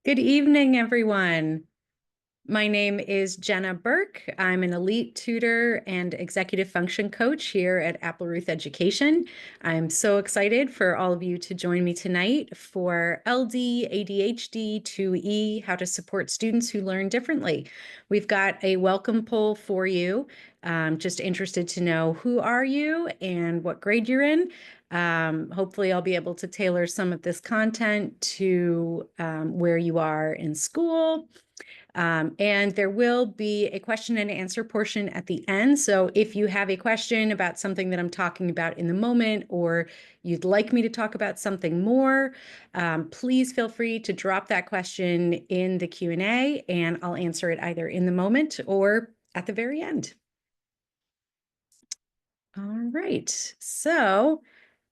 Good evening, everyone. My name is Jenna Berk. I'm an elite tutor and executive function coach here at Appleruth Education. I'm so excited for all of you to join me tonight for LD, ADHD, 2E, how to support students who learn differently. We've got a welcome poll for you. Just interested to know who are you and what grade you're in. Hopefully I'll be able to tailor some of this content to where you are in school. And there will be a question and answer portion at the end. So if you have a question about something that I'm talking about in the moment, or you'd like me to talk about something more, please feel free to drop that question in the Q&A and I'll answer it either in the moment or at the very end. All right, so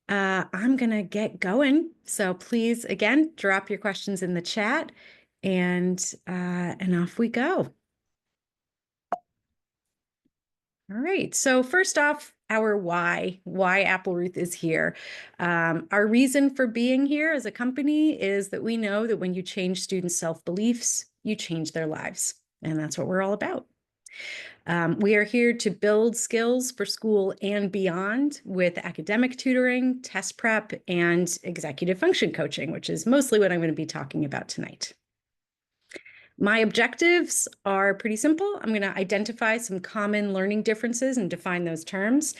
I'm gonna get going. So please, again, drop your questions in the chat and off we go. All right, so first off, our why Appleruth is here. Our reason for being here as a company is that we know that when you change students' self-beliefs, you change their lives, and that's what we're all about. We are here to build skills for school and beyond with academic tutoring, test prep, and executive function coaching, which is mostly what I'm going to be talking about tonight. My objectives are pretty simple. I'm going to identify some common learning differences and define those terms,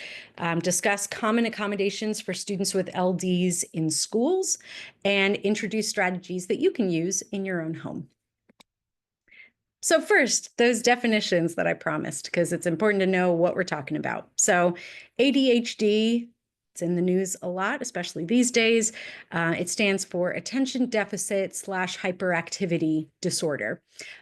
discuss common accommodations for students with LDs in schools, and introduce strategies that you can use in your own home. So first, those definitions that I promised, because it's important to know what we're talking about. So ADHD, it's in the news a lot, especially these days. It stands for Attention Deficit / Hyperactivity Disorder.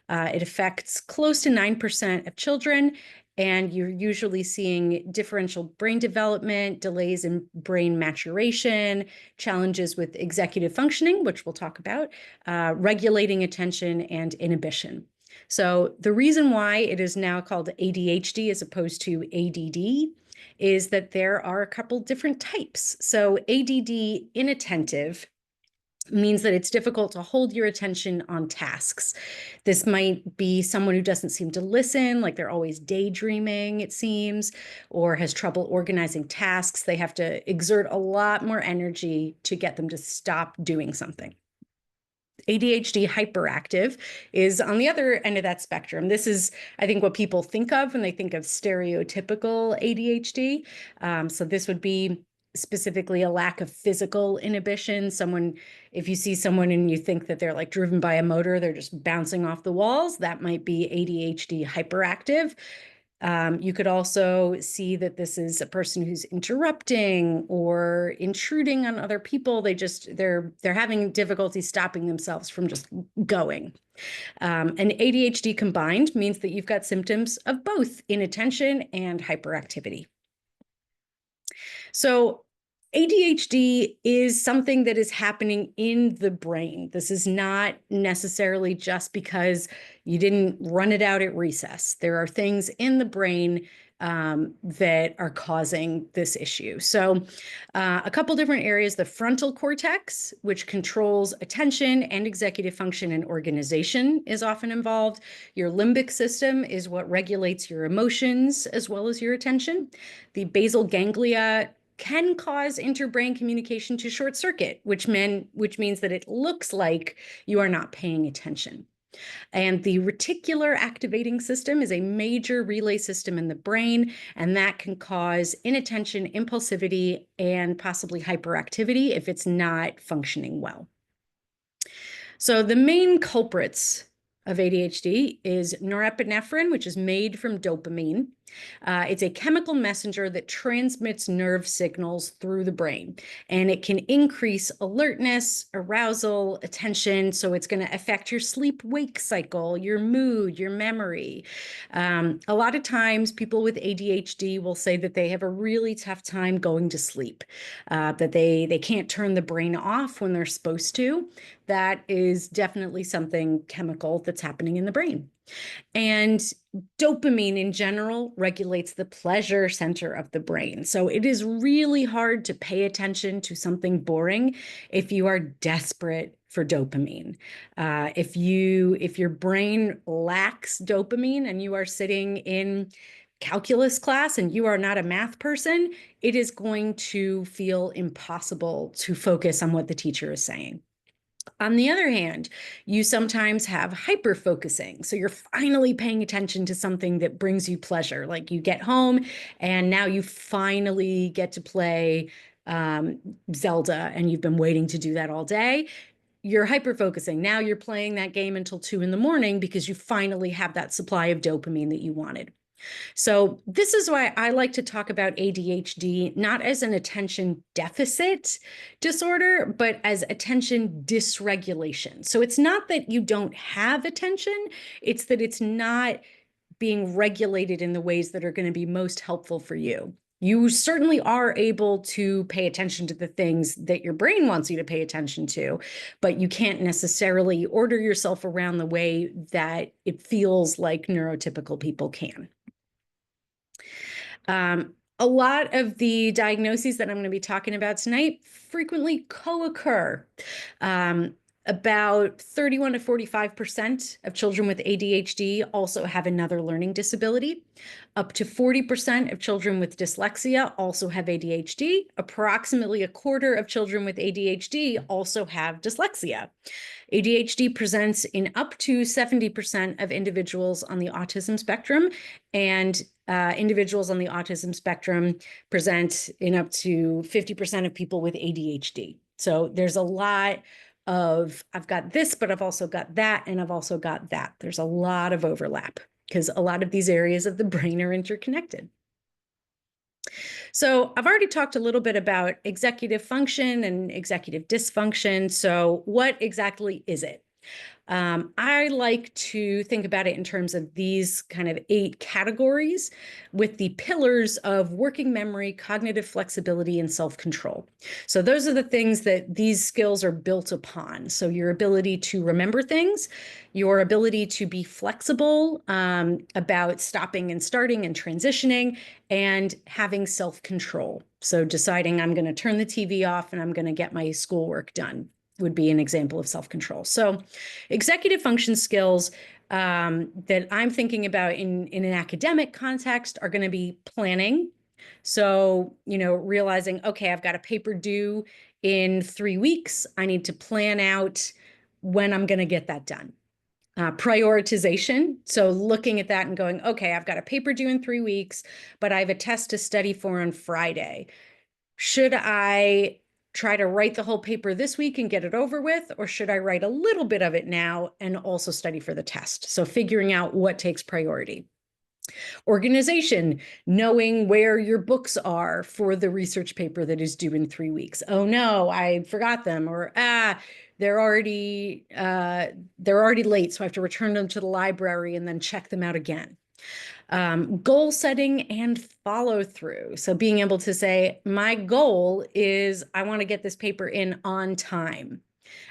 It affects close to 9% of children, and you're usually seeing differential brain development, delays in brain maturation, challenges with executive functioning, which we'll talk about, regulating attention, and inhibition. So the reason why it is now called ADHD as opposed to ADD is that there are a couple different types. So ADD, inattentive, means that it's difficult to hold your attention on tasks. This might be someone who doesn't seem to listen, like they're always daydreaming, it seems, or has trouble organizing tasks. They have to exert a lot more energy to get them to stop doing something. ADHD hyperactive is on the other end of that spectrum. This is, I think, what people think of when they think of stereotypical ADHD. So this would be specifically a lack of physical inhibition. If you see someone and you think that they're like driven by a motor, they're just bouncing off the walls, that might be ADHD hyperactive. You could also see that this is a person who's interrupting or intruding on other people. They're having difficulty stopping themselves from just going. And ADHD combined means that you've got symptoms of both inattention and hyperactivity. So ADHD is something that is happening in the brain. This is not necessarily just because you didn't run it out at recess. There are things in the brain that are causing this issue. So a couple different areas, the frontal cortex, which controls attention and executive function and organization, is often involved. Your limbic system is what regulates your emotions as well as your attention. The basal ganglia can cause interbrain communication to short circuit, which means that it looks like you are not paying attention. And the reticular activating system is a major relay system in the brain, and that can cause inattention, impulsivity, and possibly hyperactivity if it's not functioning well. So the main culprits of ADHD is norepinephrine, which is made from dopamine. It's a chemical messenger that transmits nerve signals through the brain, and it can increase alertness, arousal, attention. So it's going to affect your sleep-wake cycle, your mood, your memory. A lot of times people with ADHD will say that they have a really tough time going to sleep, that they can't turn the brain off when they're supposed to. That is definitely something chemical that's happening in the brain. And dopamine in general regulates the pleasure center of the brain. So it is really hard to pay attention to something boring if you are desperate for dopamine. If your brain lacks dopamine and you are sitting in calculus class and you are not a math person, it is going to feel impossible to focus on what the teacher is saying. On the other hand, you sometimes have hyper focusing. So you're finally paying attention to something that brings you pleasure. Like you get home and now you finally get to play Zelda and you've been waiting to do that all day. You're hyper focusing. Now you're playing that game until 2 a.m. because you finally have that supply of dopamine that you wanted. So this is why I like to talk about ADHD, not as an attention deficit disorder, but as attention dysregulation. So it's not that you don't have attention, it's that it's not being regulated in the ways that are going to be most helpful for you. You certainly are able to pay attention to the things that your brain wants you to pay attention to, but you can't necessarily order yourself around the way that it feels like neurotypical people can. A lot of the diagnoses that I'm going to be talking about tonight frequently co-occur. About 31 to 45% of children with ADHD also have another learning disability. Up to 40% of children with dyslexia also have ADHD. Approximately a quarter of children with ADHD also have dyslexia. ADHD presents in up to 70% of individuals on the autism spectrum, and individuals on the autism spectrum present in up to 50% of people with ADHD. So there's a lot of, I've got this, but I've also got that, and I've also got that. There's a lot of overlap because a lot of these areas of the brain are interconnected. So I've already talked a little bit about executive function and executive dysfunction. So what exactly is it? I like to think about it in terms of these kind of 8 categories with the pillars of working memory, cognitive flexibility, and self-control. So those are the things that these skills are built upon. So your ability to remember things, your ability to be flexible about stopping and starting and transitioning, and having self-control. So deciding I'm going to turn the TV off and I'm going to get my schoolwork done would be an example of self-control. So executive function skills that I'm thinking about in an academic context are going to be planning. So, realizing, okay, I've got a paper due in 3 weeks. I need to plan out when I'm going to get that done. Prioritization. So looking at that and going, okay, I've got a paper due in 3 weeks, but I have a test to study for on Friday. Should I try to write the whole paper this week and get it over with, or should I write a little bit of it now and also study for the test? So figuring out what takes priority. Organization, knowing where your books are for the research paper that is due in 3 weeks. Oh no, I forgot them, or they're already late, so I have to return them to the library and then check them out again. Goal setting and follow through. So being able to say, my goal is I want to get this paper in on time,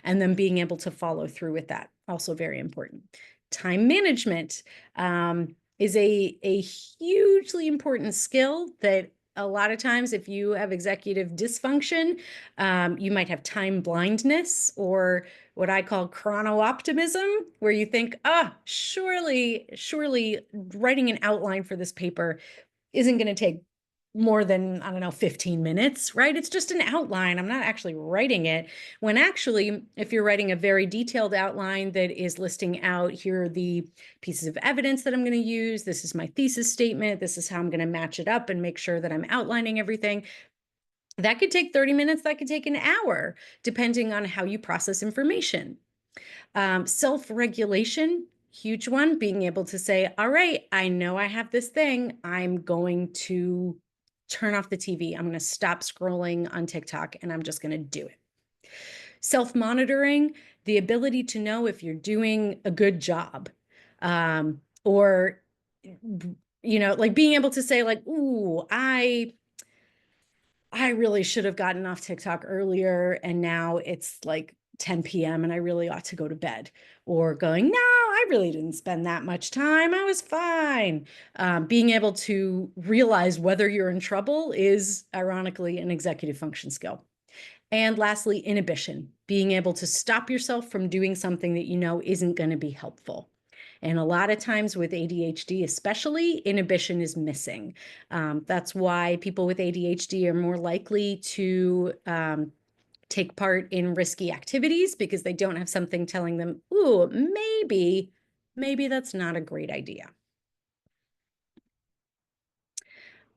and then being able to follow through with that. Also very important. Time management is a hugely important skill that a lot of times, if you have executive dysfunction, you might have time blindness, or what I call chrono-optimism, where you think, surely writing an outline for this paper isn't going to take more than, 15 minutes, right? It's just an outline. I'm not actually writing it. When actually, if you're writing a very detailed outline that is listing out, here are the pieces of evidence that I'm going to use, this is my thesis statement, this is how I'm going to match it up and make sure that I'm outlining everything. That could take 30 minutes, that could take an hour, depending on how you process information. Self-regulation, huge one, being able to say, all right, I know I have this thing, I'm going to turn off the TV. I'm going to stop scrolling on TikTok and I'm just going to do it. Self-monitoring, the ability to know if you're doing a good job, or, like being able to say like, ooh, I really should have gotten off TikTok earlier and now it's like 10 p.m. and I really ought to go to bed, or going, no, I I really didn't spend that much time. I was fine. Being able to realize whether you're in trouble is, ironically, an executive function skill. And lastly, inhibition, being able to stop yourself from doing something that you know isn't going to be helpful. And a lot of times with ADHD, especially, inhibition is missing. That's why people with ADHD are more likely to take part in risky activities because they don't have something telling them, ooh, maybe that's not a great idea.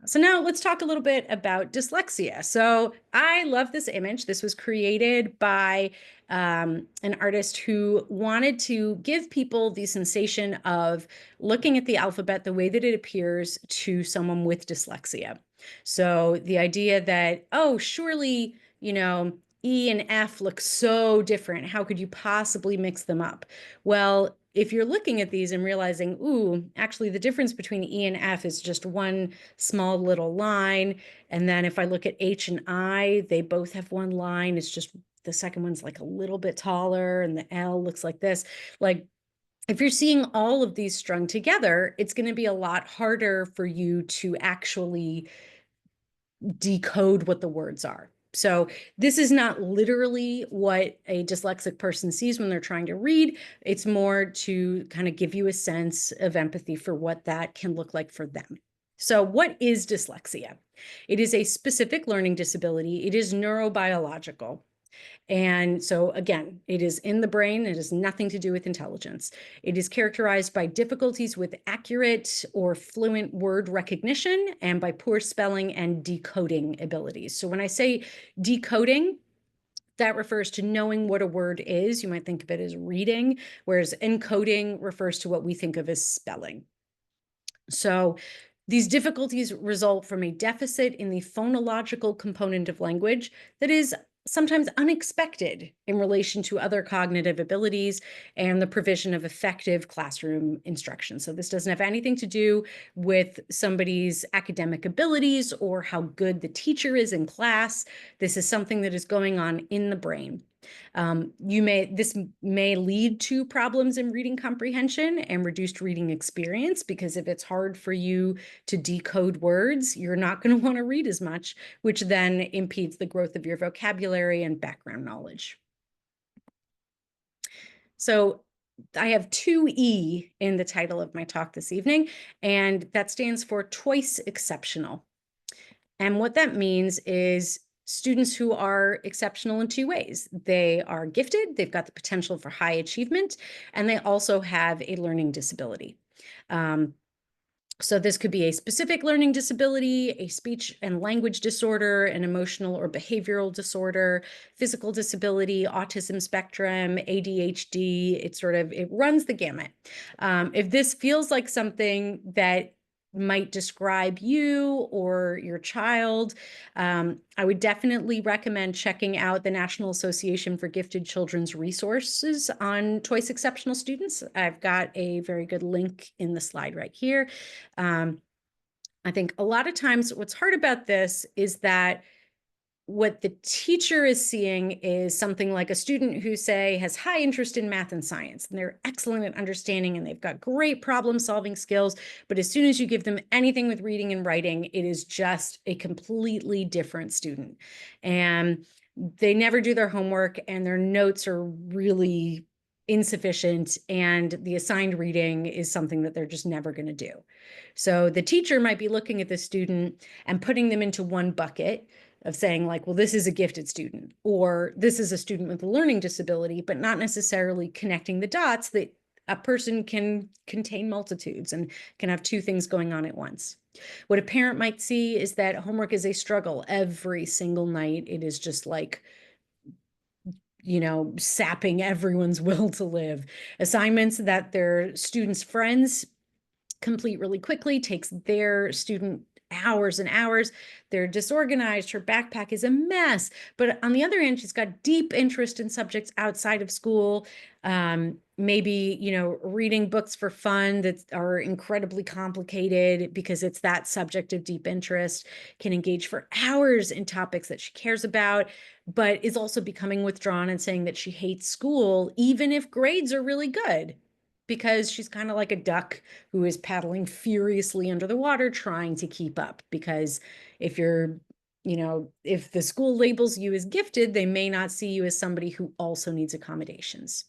So now let's talk a little bit about dyslexia. So I love this image. This was created by an artist who wanted to give people the sensation of looking at the alphabet the way that it appears to someone with dyslexia. So the idea that, oh, surely, E and F look so different. How could you possibly mix them up? Well, if you're looking at these and realizing, ooh, actually the difference between E and F is just one small little line. And then if I look at H and I, they both have one line. It's just the second one's like a little bit taller and the L looks like this. Like if you're seeing all of these strung together, it's going to be a lot harder for you to actually decode what the words are. So this is not literally what a dyslexic person sees when they're trying to read. It's more to kind of give you a sense of empathy for what that can look like for them. So what is dyslexia? It is a specific learning disability. It is neurobiological. And so again, it is in the brain. It has nothing to do with intelligence. It is characterized by difficulties with accurate or fluent word recognition and by poor spelling and decoding abilities. So when I say decoding, that refers to knowing what a word is. You might think of it as reading, whereas encoding refers to what we think of as spelling. So these difficulties result from a deficit in the phonological component of language that is sometimes unexpected in relation to other cognitive abilities and the provision of effective classroom instruction. So this doesn't have anything to do with somebody's academic abilities or how good the teacher is in class. This is something that is going on in the brain. This may lead to problems in reading comprehension and reduced reading experience, because if it's hard for you to decode words, you're not going to want to read as much, which then impedes the growth of your vocabulary and background knowledge. So I have 2E in the title of my talk this evening, and that stands for twice exceptional. And what that means is students who are exceptional in two ways. They are gifted, they've got the potential for high achievement, and they also have a learning disability. So this could be a specific learning disability, a speech and language disorder, an emotional or behavioral disorder, physical disability, autism spectrum, ADHD. It runs the gamut. If this feels like something that might describe you or your child, I would definitely recommend checking out the National Association for Gifted Children's resources on twice exceptional students. I've got a very good link in the slide right here. I think a lot of times what's hard about this is that what the teacher is seeing is something like a student who, say, has high interest in math and science, and they're excellent at understanding and they've got great problem solving skills. But as soon as you give them anything with reading and writing, it is just a completely different student. And they never do their homework and their notes are really insufficient, and the assigned reading is something that they're just never going to do. So the teacher might be looking at the student and putting them into one bucket of saying, like, well, this is a gifted student, or this is a student with a learning disability, but not necessarily connecting the dots that a person can contain multitudes and can have two things going on at once. What a parent might see is that homework is a struggle every single night. It is just like, sapping everyone's will to live. Assignments that their students' friends complete really quickly takes their student hours and hours. They're disorganized. Her backpack is a mess. But on the other hand, she's got deep interest in subjects outside of school. Maybe, reading books for fun that are incredibly complicated because it's that subject of deep interest, can engage for hours in topics that she cares about, but is also becoming withdrawn and saying that she hates school, even if grades are really good. because she's kind of like a duck who is paddling furiously under the water trying to keep up. Because if you're, if the school labels you as gifted, they may not see you as somebody who also needs accommodations.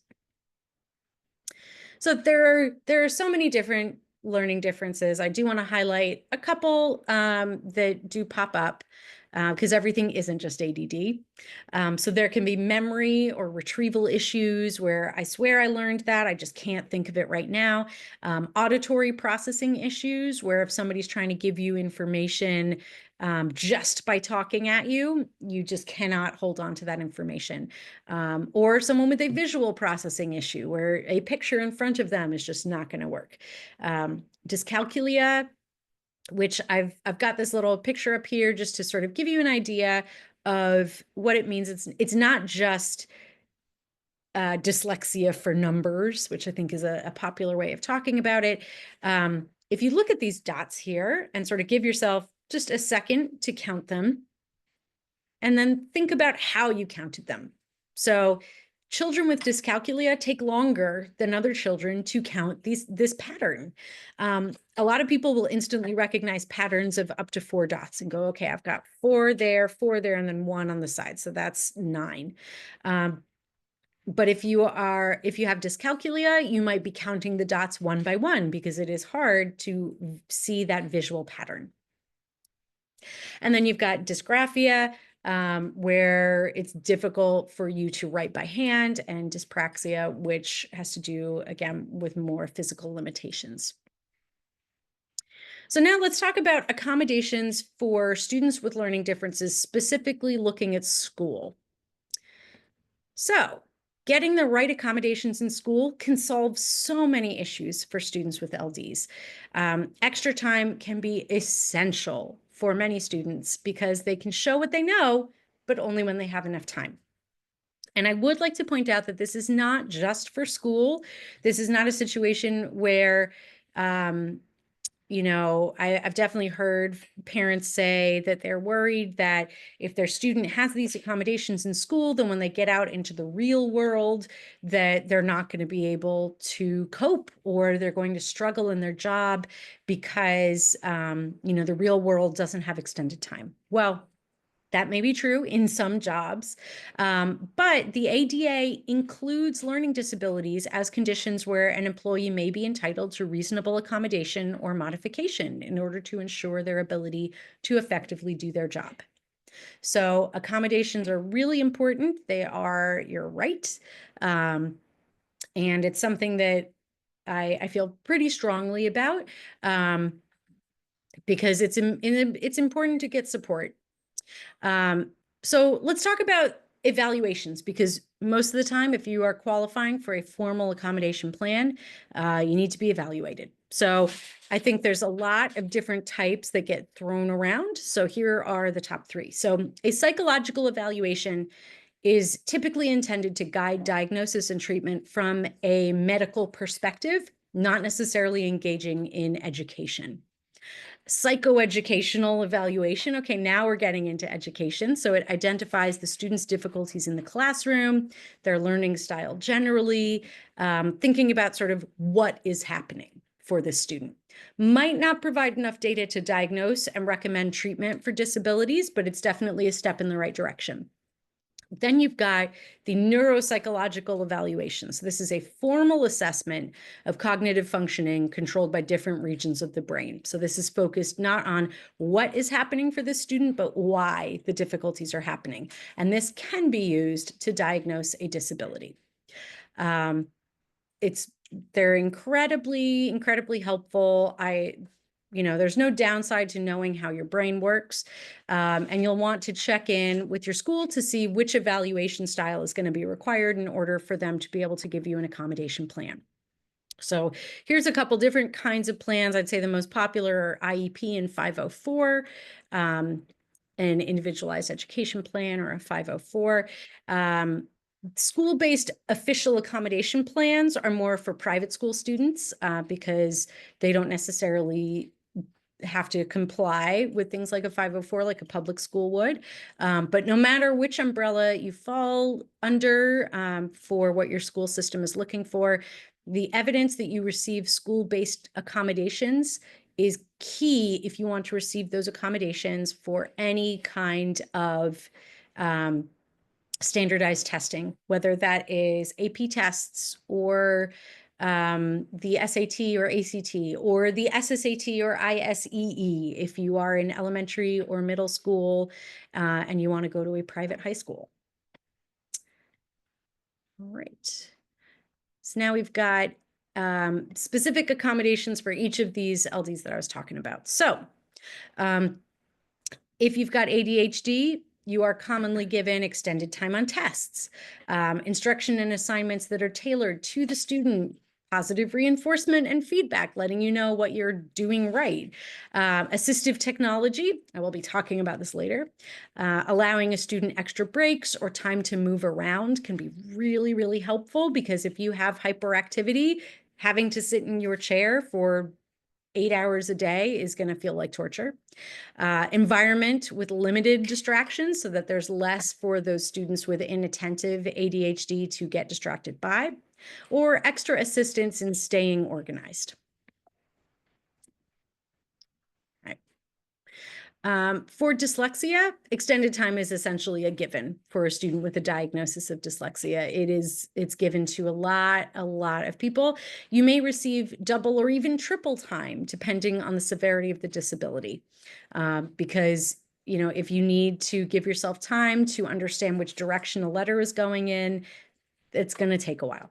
So there are so many different learning differences. I do want to highlight a couple that do pop up because everything isn't just ADD. So there can be memory or retrieval issues where I swear I learned that, I just can't think of it right now. Auditory processing issues where if somebody's trying to give you information just by talking at you, you just cannot hold on to that information. Or someone with a visual processing issue where a picture in front of them is just not going to work. Dyscalculia, which I've got this little picture up here just to sort of give you an idea of what it means. It's not just dyslexia for numbers, which I think is a popular way of talking about it. If you look at these dots here and sort of give yourself just a second to count them, and then think about how you counted them. So children with dyscalculia take longer than other children to count this pattern. A lot of people will instantly recognize patterns of up to 4 dots and go, okay, I've got 4 there, and then 1 on the side. So that's 9. But if you have dyscalculia, you might be counting the dots one by one because it is hard to see that visual pattern. And then you've got dysgraphia, where it's difficult for you to write by hand, and dyspraxia, which has to do, again, with more physical limitations. So now let's talk about accommodations for students with learning differences, specifically looking at school. So getting the right accommodations in school can solve so many issues for students with LDs. Extra time can be essential for many students because they can show what they know, but only when they have enough time. And I would like to point out that this is not just for school. This is not a situation where, I've definitely heard parents say that they're worried that if their student has these accommodations in school, then when they get out into the real world, that they're not going to be able to cope, or they're going to struggle in their job because, the real world doesn't have extended time. Well, that may be true in some jobs, but the ADA includes learning disabilities as conditions where an employee may be entitled to reasonable accommodation or modification in order to ensure their ability to effectively do their job. So accommodations are really important. They are your right. And it's something that I feel pretty strongly about because it's important to get support. So let's talk about evaluations, because most of the time, if you are qualifying for a formal accommodation plan, you need to be evaluated. So I think there's a lot of different types that get thrown around. So here are the top 3. So a psychological evaluation is typically intended to guide diagnosis and treatment from a medical perspective, not necessarily engaging in education. Psychoeducational evaluation. Okay, now we're getting into education. So it identifies the student's difficulties in the classroom, their learning style generally, thinking about sort of what is happening for this student. Might not provide enough data to diagnose and recommend treatment for disabilities, but it's definitely a step in the right direction. Then you've got the neuropsychological evaluation. So this is a formal assessment of cognitive functioning controlled by different regions of the brain. So this is focused not on what is happening for the student, but why the difficulties are happening. And this can be used to diagnose a disability. They're incredibly, incredibly helpful. There's no downside to knowing how your brain works. And you'll want to check in with your school to see which evaluation style is going to be required in order for them to be able to give you an accommodation plan. So here's a couple different kinds of plans. I'd say the most popular are IEP and 504, an individualized education plan, or a 504. School-based official accommodation plans are more for private school students because they don't necessarily have to comply with things like a 504 like a public school would. But no matter which umbrella you fall under for what your school system is looking for, The evidence that you receive school-based accommodations is key if you want to receive those accommodations for any kind of standardized testing, whether that is AP tests or the SAT or ACT or the SSAT or ISEE if you are in elementary or middle school and you want to go to a private high school. All right. So now we've got specific accommodations for each of these LDs that I was talking about. So if you've got ADHD, you are commonly given extended time on tests, instruction and assignments that are tailored to the student, positive reinforcement and feedback, letting you know what you're doing right. Assistive technology, I will be talking about this later. Allowing a student extra breaks or time to move around can be really, really helpful, because if you have hyperactivity, having to sit in your chair for 8 hours a day is going to feel like torture. Environment with limited distractions so that there's less for those students with inattentive ADHD to get distracted by, or extra assistance in staying organized. For dyslexia, extended time is essentially a given for a student with a diagnosis of dyslexia. It's given to a lot of people. You may receive double or even triple time depending on the severity of the disability, because if you need to give yourself time to understand which direction a letter is going in, it's going to take a while.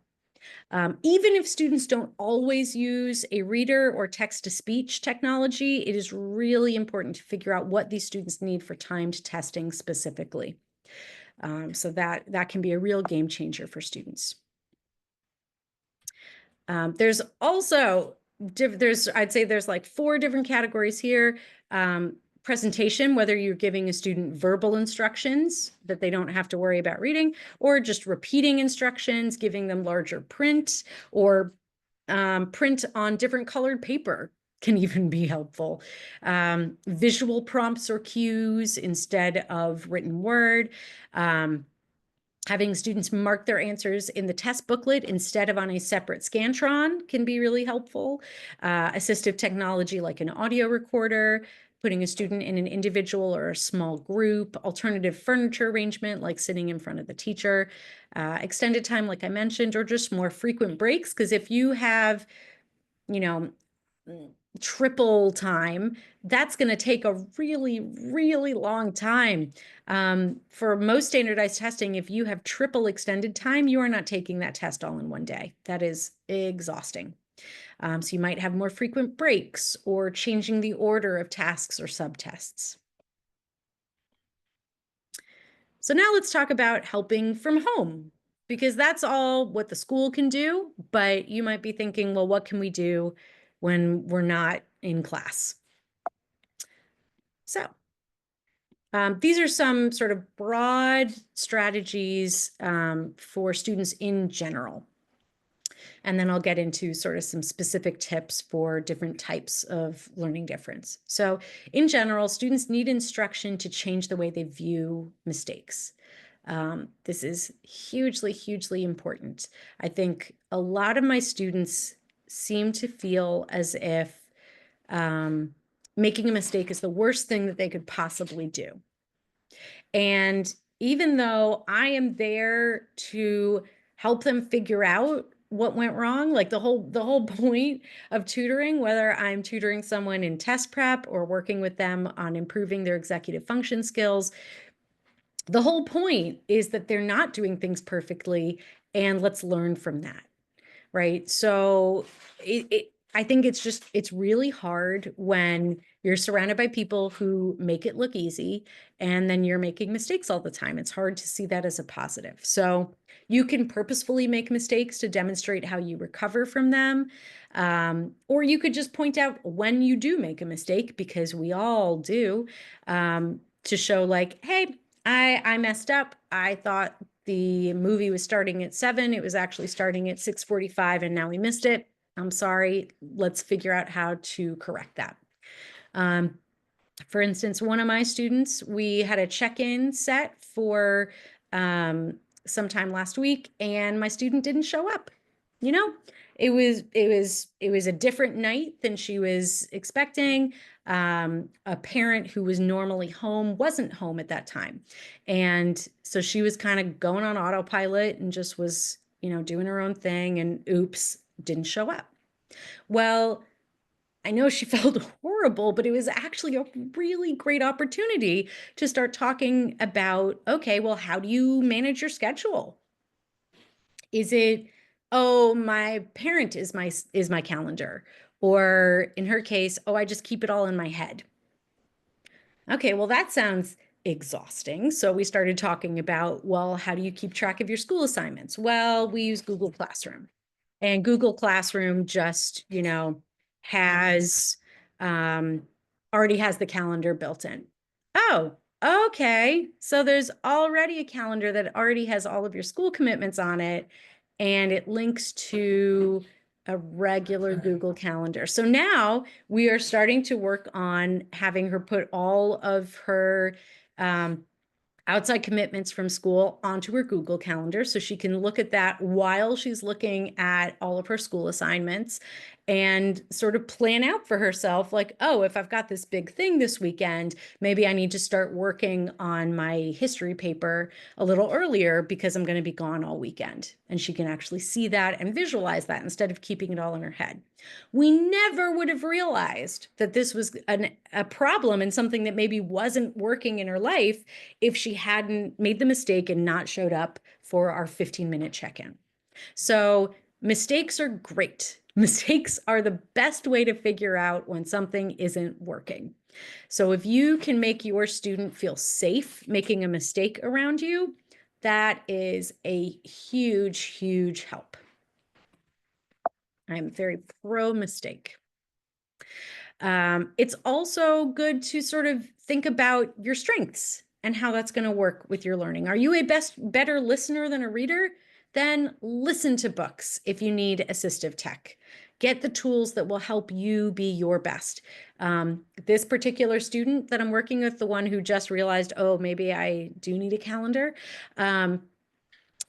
Even if students don't always use a reader or text-to-speech technology, it is really important to figure out what these students need for timed testing specifically. So that can be a real game changer for students. There's also, I'd say there's like 4 different categories here. Presentation, whether you're giving a student verbal instructions that they don't have to worry about reading, or just repeating instructions, giving them larger print, or print on different colored paper can even be helpful. Visual prompts or cues instead of written word. Having students mark their answers in the test booklet instead of on a separate Scantron can be really helpful. Assistive technology like an audio recorder, putting a student in an individual or a small group, alternative furniture arrangement like sitting in front of the teacher, extended time like I mentioned, or just more frequent breaks. Because if you have, triple time, that's going to take a really, really long time. For most standardized testing, if you have triple extended time, you are not taking that test all in one day. That is exhausting. So you might have more frequent breaks or changing the order of tasks or subtests. So now let's talk about helping from home, because that's all what the school can do, but you might be thinking, well, what can we do when we're not in class? So these are some sort of broad strategies for students in general. And then I'll get into sort of some specific tips for different types of learning difference. So in general, students need instruction to change the way they view mistakes. This is hugely, hugely important. I think a lot of my students seem to feel as if making a mistake is the worst thing that they could possibly do. And even though I am there to help them figure out what went wrong, like the whole point of tutoring, whether I'm tutoring someone in test prep or working with them on improving their executive function skills, the whole point is that they're not doing things perfectly, and let's learn from that, right? So I think it's really hard when you're surrounded by people who make it look easy and then you're making mistakes all the time. It's hard to see that as a positive. So you can purposefully make mistakes to demonstrate how you recover from them. Or you could just point out when you do make a mistake, because we all do, to show like, hey, I messed up. I thought the movie was starting at 7. It was actually starting at 6:45, and now we missed it. I'm sorry. Let's figure out how to correct that. For instance, one of my students, we had a check-in set for sometime last week, and my student didn't show up. you know, it was a different night than she was expecting. A parent who was normally home wasn't home at that time. And so she was kind of going on autopilot and just was, doing her own thing, and oops, didn't show up. Well, I know she felt horrible, but it was actually a really great opportunity to start talking about, okay, well, how do you manage your schedule? Is it, oh, my parent is my calendar? Or in her case, oh, I just keep it all in my head. Okay, well, that sounds exhausting. So we started talking about, well, how do you keep track of your school assignments? Well, we use Google Classroom. And Google Classroom just, has um, already has the calendar built in. Oh, okay. So there's already a calendar that already has all of your school commitments on it, and it links to a regular Google Calendar. So now we are starting to work on having her put all of her um, outside commitments from school onto her Google Calendar so she can look at that while she's looking at all of her school assignments and sort of plan out for herself, like, oh, if I've got this big thing this weekend, maybe I need to start working on my history paper a little earlier because I'm going to be gone all weekend. And she can actually see that and visualize that instead of keeping it all in her head. We never would have realized that this was a problem and something that maybe wasn't working in her life if she hadn't made the mistake and not showed up for our 15-minute check-in. So mistakes are great. Mistakes are the best way to figure out when something isn't working. So if you can make your student feel safe making a mistake around you, that is a huge, huge help. I'm very pro mistake. It's also good to sort of think about your strengths and how that's going to work with your learning. Are you a better listener than a reader? Then listen to books if you need assistive tech. Get the tools that will help you be your best. This particular student that I'm working with, the one who just realized, oh, maybe I do need a calendar,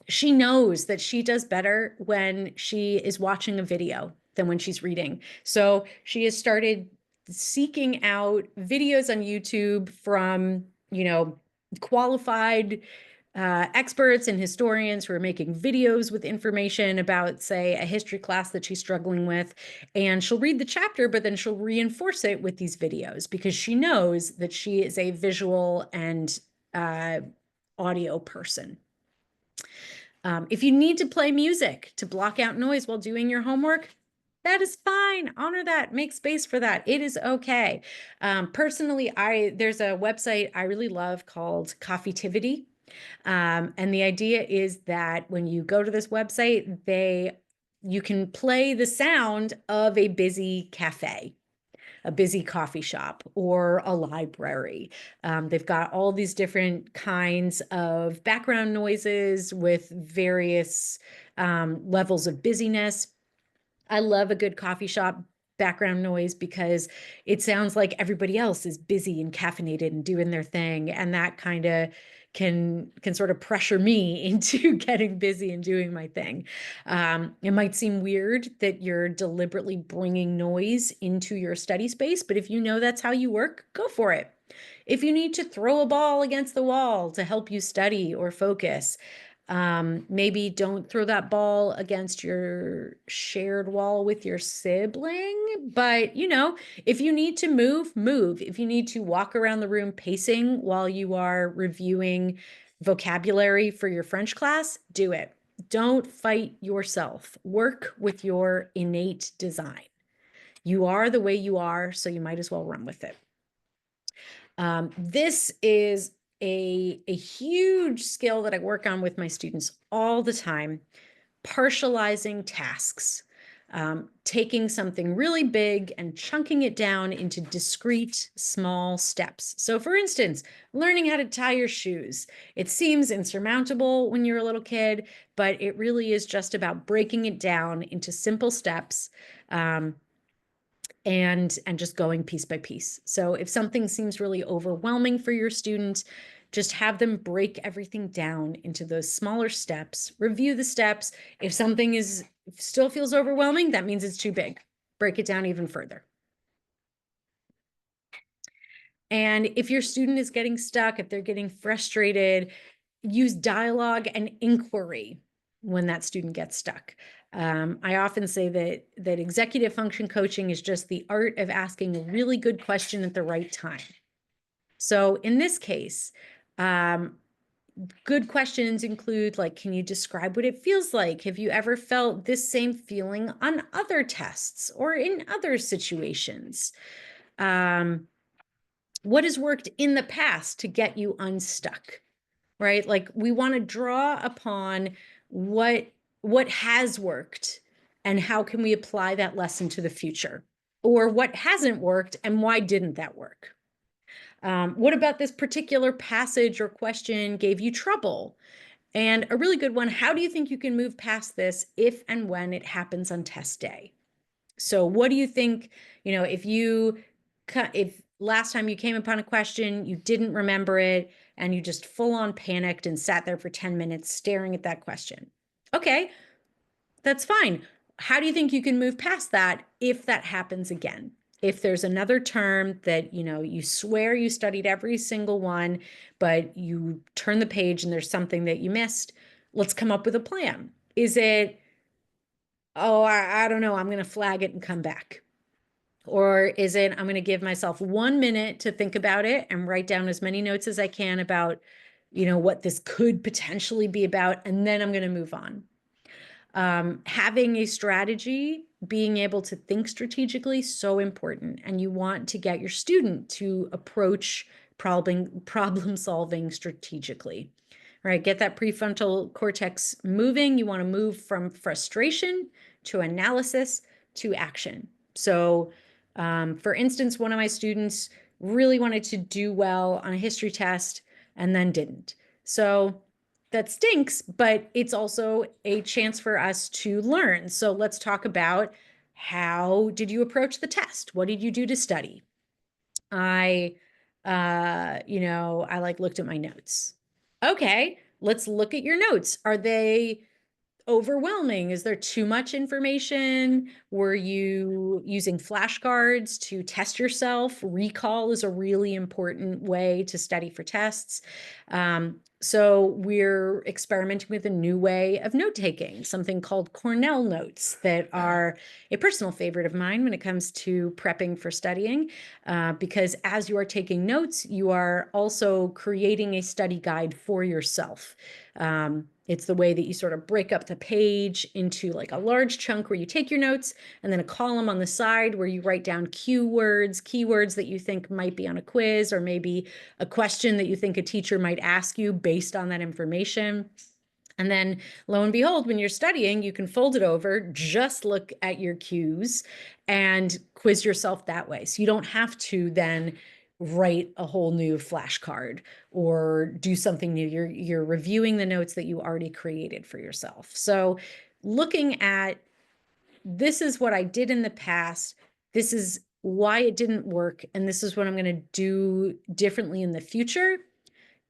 she knows that she does better when she is watching a video than when she's reading. So she has started seeking out videos on YouTube from, qualified experts and historians who are making videos with information about, say, a history class that she's struggling with. And she'll read the chapter, but then she'll reinforce it with these videos because she knows that she is a visual and audio person. If you need to play music to block out noise while doing your homework, that is fine. Honor that. Make space for that. It is okay. Personally, there's a website I really love called Coffeetivity. And the idea is that when you go to this website, you can play the sound of a busy cafe, a busy coffee shop, or a library. They've got all these different kinds of background noises with various levels of busyness. I love a good coffee shop background noise because it sounds like everybody else is busy and caffeinated and doing their thing, and that kind of can sort of pressure me into getting busy and doing my thing. It might seem weird that you're deliberately bringing noise into your study space, but if you know that's how you work, go for it. If you need to throw a ball against the wall to help you study or focus, maybe don't throw that ball against your shared wall with your sibling, but if you need to move. If you need to walk around the room pacing while you are reviewing vocabulary for your French class, do it. Don't fight yourself. Work with your innate design. You are the way you are, so you might as well run with it. This is a huge skill that I work on with my students all the time: partializing tasks, taking something really big and chunking it down into discrete small steps. So for instance, learning how to tie your shoes. It seems insurmountable when you're a little kid, but it really is just about breaking it down into simple steps. And just going piece by piece. So if something seems really overwhelming for your student, just have them break everything down into those smaller steps, review the steps. If something is If it still feels overwhelming, that means it's too big. Break it down even further. And if your student is getting stuck, if they're getting frustrated, use dialogue and inquiry when that student gets stuck. I often say that executive function coaching is just the art of asking a really good question at the right time. So in this case, good questions include, like, can you describe what it feels like? Have you ever felt this same feeling on other tests or in other situations? What has worked in the past to get you unstuck, right? Like, we want to draw upon what has worked and how can we apply that lesson to the future, or what hasn't worked and why didn't that work? What about this particular passage or question gave you trouble? And a really good one, how do you think you can move past this if and when it happens on test day? So what do you think, if last time you came upon a question, you didn't remember it, and you just full on panicked and sat there for 10 minutes staring at that question? Okay, that's fine. How do you think you can move past that if that happens again? If there's another term that, you swear you studied every single one, but you turn the page and there's something that you missed, let's come up with a plan. Is it, oh, I don't know, I'm going to flag it and come back? Or is it, I'm going to give myself 1 minute to think about it and write down as many notes as I can about, what this could potentially be about, and then I'm going to move on? Having a strategy, being able to think strategically, so important. And you want to get your student to approach problem solving strategically, right? Get that prefrontal cortex moving. You want to move from frustration to analysis to action. So, for instance, one of my students really wanted to do well on a history test and then didn't. So that stinks, but it's also a chance for us to learn. So let's talk about, how did you approach the test? What did you do to study? I looked at my notes. Okay, let's look at your notes. Are they overwhelming? Is there too much information? Were you using flashcards to test yourself? Recall is a really important way to study for tests. So we're experimenting with a new way of note-taking, something called Cornell notes, that are a personal favorite of mine when it comes to prepping for studying, because as you are taking notes, you are also creating a study guide for yourself. It's the way that you sort of break up the page into like a large chunk where you take your notes, and then a column on the side where you write down keywords that you think might be on a quiz, or maybe a question that you think a teacher might ask you based on that information. And then lo and behold, when you're studying, you can fold it over, just look at your cues and quiz yourself that way. So you don't have to then write a whole new flashcard or do something new. You're reviewing the notes that you already created for yourself. So looking at, this is what I did in the past, this is why it didn't work, and this is what I'm going to do differently in the future,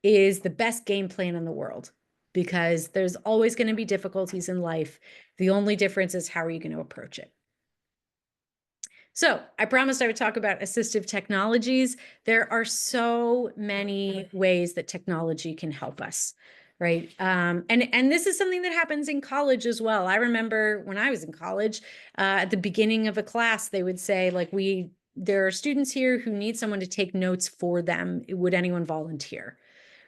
is the best game plan in the world, because there's always going to be difficulties in life. The only difference is, how are you going to approach it? So I promised I would talk about assistive technologies. There are so many ways that technology can help us, right? And this is something that happens in college as well. I remember when I was in college, at the beginning of a class, they would say, like, there are students here who need someone to take notes for them. Would anyone volunteer?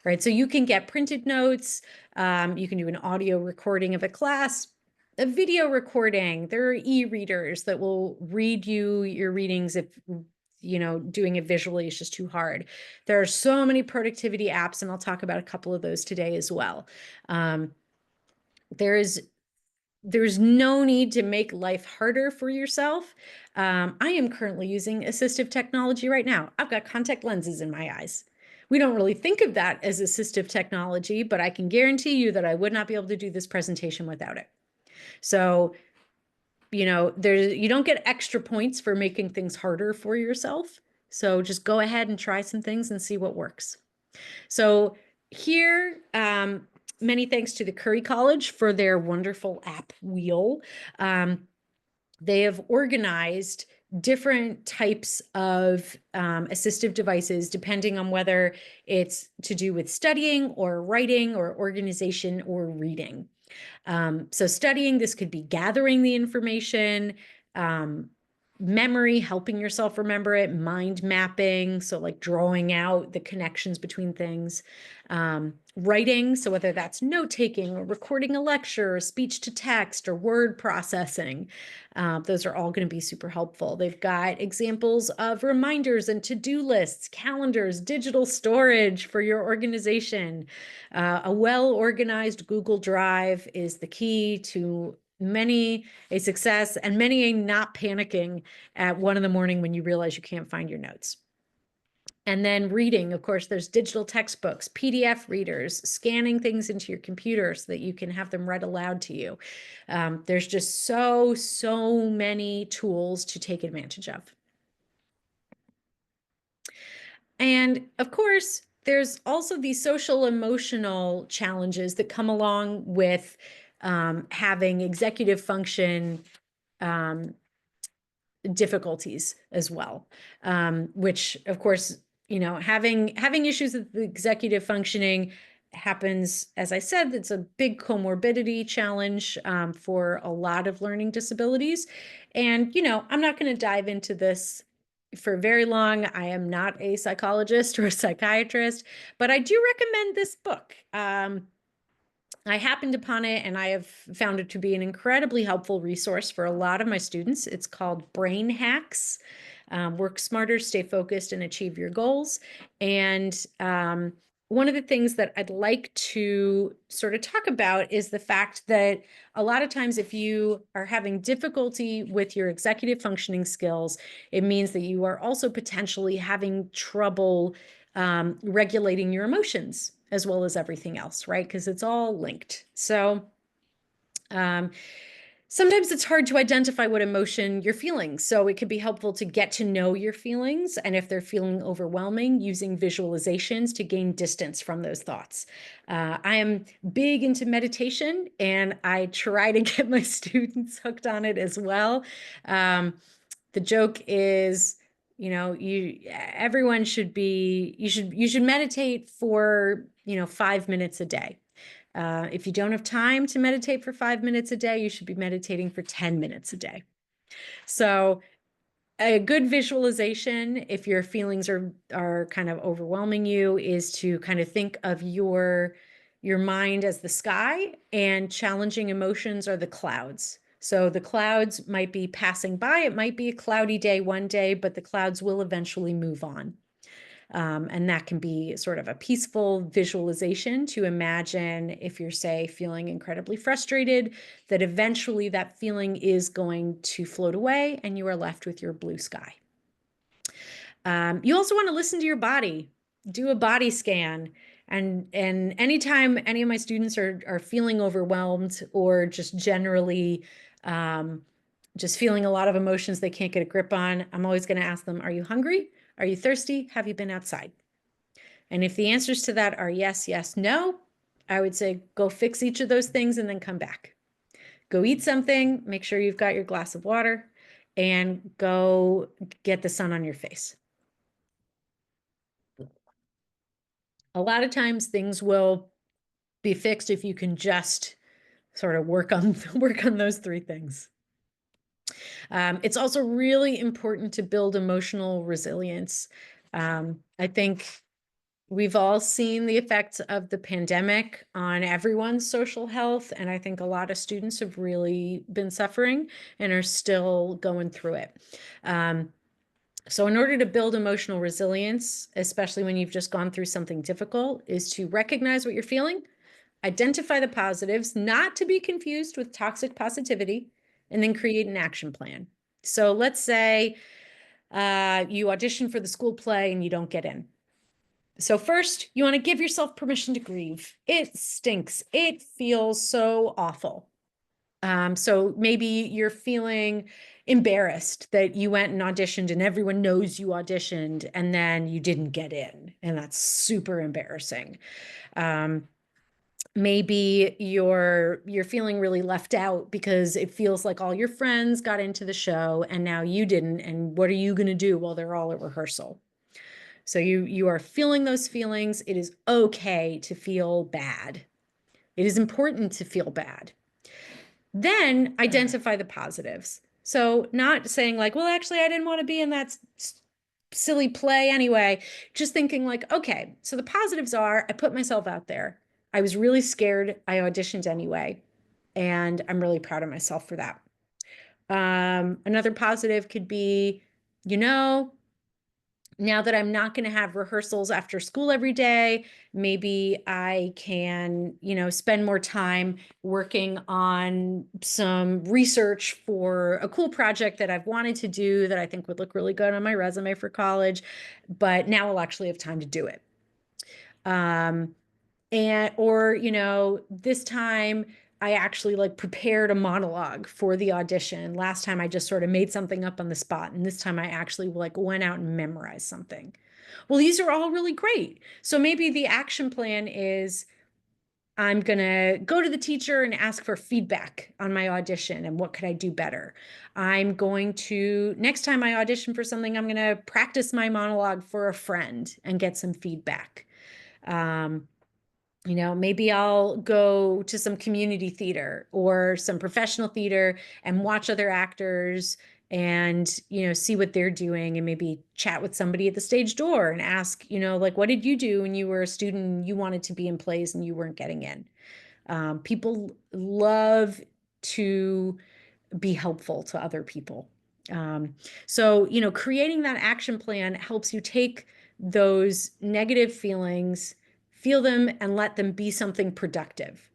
Right? So you can get printed notes. You can do an audio recording of a class, a video recording. There are e-readers that will read you your readings if, doing it visually is just too hard. There are so many productivity apps, and I'll talk about a couple of those today as well. There's no need to make life harder for yourself. I am currently using assistive technology right now. I've got contact lenses in my eyes. We don't really think of that as assistive technology, but I can guarantee you that I would not be able to do this presentation without it. So, you don't get extra points for making things harder for yourself. So just go ahead and try some things and see what works. So here, many thanks to the Curry College for their wonderful app wheel. They have organized different types of assistive devices depending on whether it's to do with studying or writing or organization or reading. So studying, this could be gathering the information, memory, helping yourself remember it, mind mapping, so like drawing out the connections between things, writing, so whether that's note taking or recording a lecture or speech to text or word processing, those are all going to be super helpful. They've got examples of reminders and to-do lists, calendars, digital storage for your organization. A well-organized Google Drive is the key to many a success and many a not panicking at 1 a.m. when you realize you can't find your notes. And then reading, of course, there's digital textbooks, PDF readers, scanning things into your computer so that you can have them read aloud to you. There's just so many tools to take advantage of. And of course, there's also these social emotional challenges that come along with having executive function difficulties as well, which of course, having issues with the executive functioning happens, as I said, it's a big comorbidity challenge for a lot of learning disabilities. And, I'm not going to dive into this for very long. I am not a psychologist or a psychiatrist, but I do recommend this book. I happened upon it and I have found it to be an incredibly helpful resource for a lot of my students. It's called Brain Hacks, Work Smarter, Stay Focused, and Achieve Your Goals. And one of the things that I'd like to sort of talk about is the fact that a lot of times if you are having difficulty with your executive functioning skills, it means that you are also potentially having trouble regulating your emotions as well as everything else, right? Because it's all linked. So sometimes it's hard to identify what emotion you're feeling. So it could be helpful to get to know your feelings. And if they're feeling overwhelming, using visualizations to gain distance from those thoughts. I am big into meditation and I try to get my students hooked on it as well. The joke is, everyone should be, you should meditate for, 5 minutes a day. If you don't have time to meditate for 5 minutes a day, you should be meditating for 10 minutes a day. So a good visualization, if your feelings are kind of overwhelming you, is to kind of think of your mind as the sky, and challenging emotions are the clouds. So the clouds might be passing by. It might be a cloudy day one day, but the clouds will eventually move on. And that can be sort of a peaceful visualization to imagine, if you're, say, feeling incredibly frustrated, that eventually that feeling is going to float away and you are left with your blue sky. You also want to listen to your body, do a body scan. And anytime any of my students are feeling overwhelmed or just generally just feeling a lot of emotions they can't get a grip on, I'm always going to ask them, are you hungry? Are you thirsty? Have you been outside? And if the answers to that are yes, yes, no, I would say go fix each of those things and then come back. Go eat something, make sure you've got your glass of water, and go get the sun on your face. A lot of times things will be fixed if you can just sort of work on those 3 things. It's also really important to build emotional resilience. I think we've all seen the effects of the pandemic on everyone's social health, and I think a lot of students have really been suffering and are still going through it. So in order to build emotional resilience, especially when you've just gone through something difficult, is to recognize what you're feeling, identify the positives, not to be confused with toxic positivity, and then create an action plan. So let's say you audition for the school play and you don't get in. So first, you want to give yourself permission to grieve. It stinks. It feels so awful. So maybe you're feeling embarrassed that you went and auditioned and everyone knows you auditioned and then you didn't get in, and that's super embarrassing. Maybe you're feeling really left out because it feels like all your friends got into the show and now you didn't, and what are you going to do while they're all at rehearsal? So you are feeling those feelings. It is okay to feel bad. It is important to feel bad. Then identify the positives. So not saying like, well, actually, I didn't want to be in that silly play anyway. Just thinking like, okay, so the positives are I put myself out there. I was really scared. I auditioned anyway. And I'm really proud of myself for that. Another positive could be, you know, now that I'm not going to have rehearsals after school every day, maybe I can, spend more time working on some research for a cool project that I've wanted to do that I think would look really good on my resume for college, but now I'll actually have time to do it. Or this time I actually like prepared a monologue for the audition. Last time I just sort of made something up on the spot, and this time I actually like went out and memorized something. Well, these are all really great. So maybe the action plan is I'm going to go to the teacher and ask for feedback on my audition and what could I do better. I'm going to, next time I audition for something, I'm going to practice my monologue for a friend and get some feedback. Maybe I'll go to some community theater or some professional theater and watch other actors and, see what they're doing, and maybe chat with somebody at the stage door and ask, like, what did you do when you were a student and you wanted to be in plays and you weren't getting in? People love to be helpful to other people. So, creating that action plan helps you take those negative feelings, feel them, and let them be something productive.